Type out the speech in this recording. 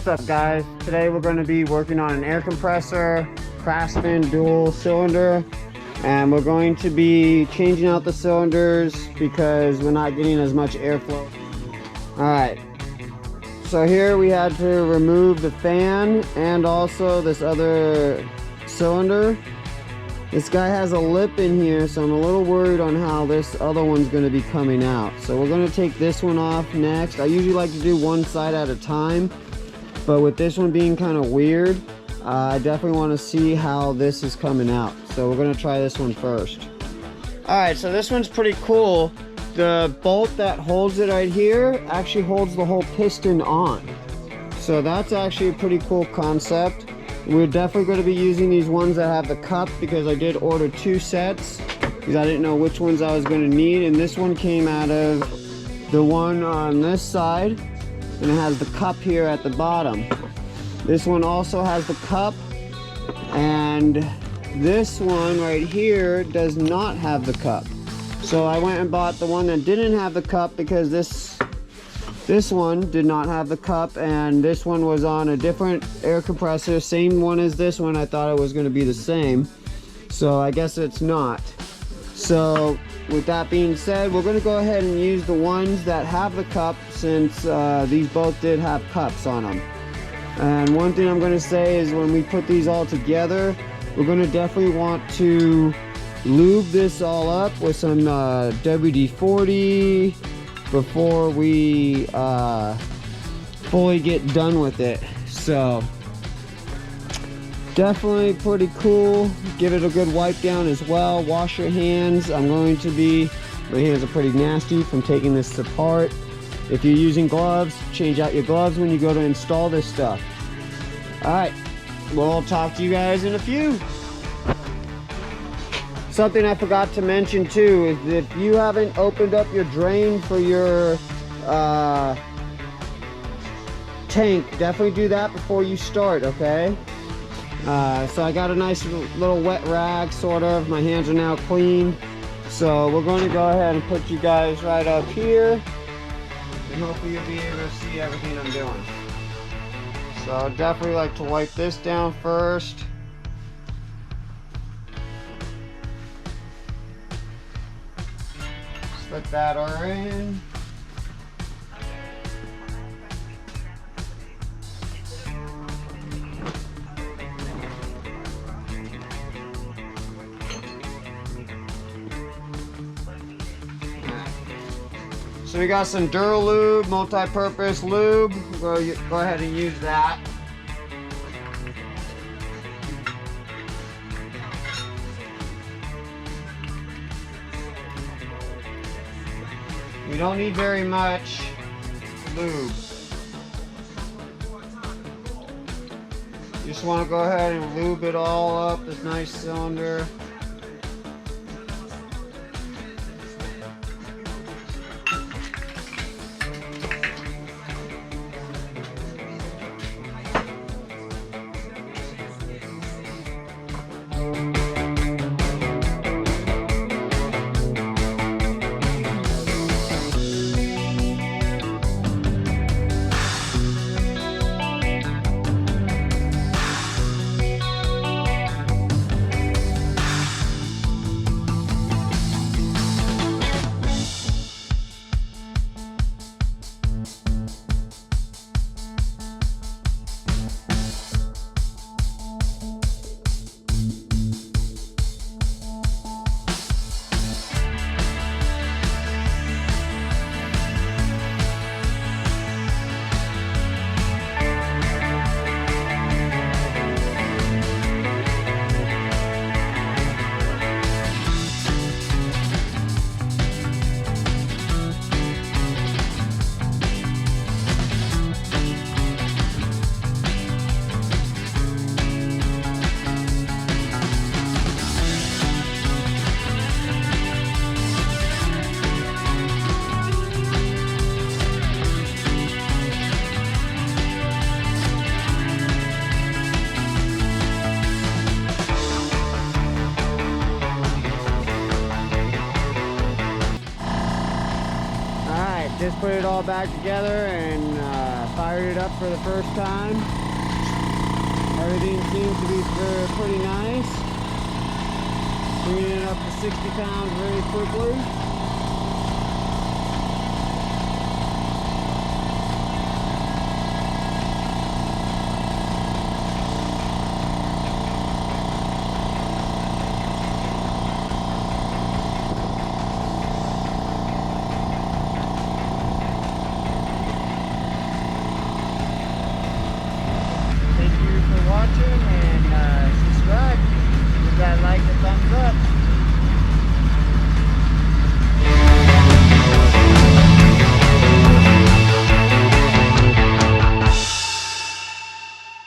What's up guys? Today we're going to be working on an air compressor, Craftsman dual cylinder, and we're going to be changing out the cylinders because we're not getting as much airflow. Alright, so here we had to remove the fan and also this other cylinder. This guy has a lip in here, so I'm a little worried on how this other one's going to be coming out. So we're going to take this one off next. I usually like to do one side at a time, but with this one being kind of weird, I definitely want to see how this is coming out. So we're going to try this one first. Alright, so this one's pretty cool. The bolt that holds it right here actually holds the whole piston on. So that's actually a pretty cool concept. We're definitely going to be using these ones that have the cup because I did order 2 sets because I didn't know which ones I was going to need, and this one came out of the one on this side and it has the cup here at the bottom. This one also has the cup, and this one right here does not have the cup. So I went and bought the one that didn't have the cup because this one did not have the cup, and this one was on a different air compressor, same one as this one. I thought it was going to be the same, so I guess it's not. So with that being said, we're going to go ahead and use the ones that have the cup since these both did have cups on them. And one thing I'm going to say is when we put these all together, we're going to definitely want to lube this all up with some WD-40 before we fully get done with it. So definitely pretty cool. Give it a good wipe down as well. Wash your hands. My hands are pretty nasty from taking this apart. If you're using gloves, change out your gloves when you go to install this stuff. Alright, we'll talk to you guys in a few. Something I forgot to mention too is if you haven't opened up your drain for your tank, definitely do that before you start, okay? So I got a nice little wet rag, sort of. My hands are now clean. So we're going to go ahead and put you guys right up here, and hopefully you'll be able to see everything I'm doing. So I'd definitely like to wipe this down first. Slip that all in. So we got some Lube, multi-purpose lube. Go ahead and use that. We don't need very much lube. Just want to go ahead and lube it all up, this nice cylinder. Just put it all back together and fired it up for the first time. Everything seems to be pretty nice. Bringing it up to 60 pounds very quickly. Watching and subscribe. Give that like a thumbs up.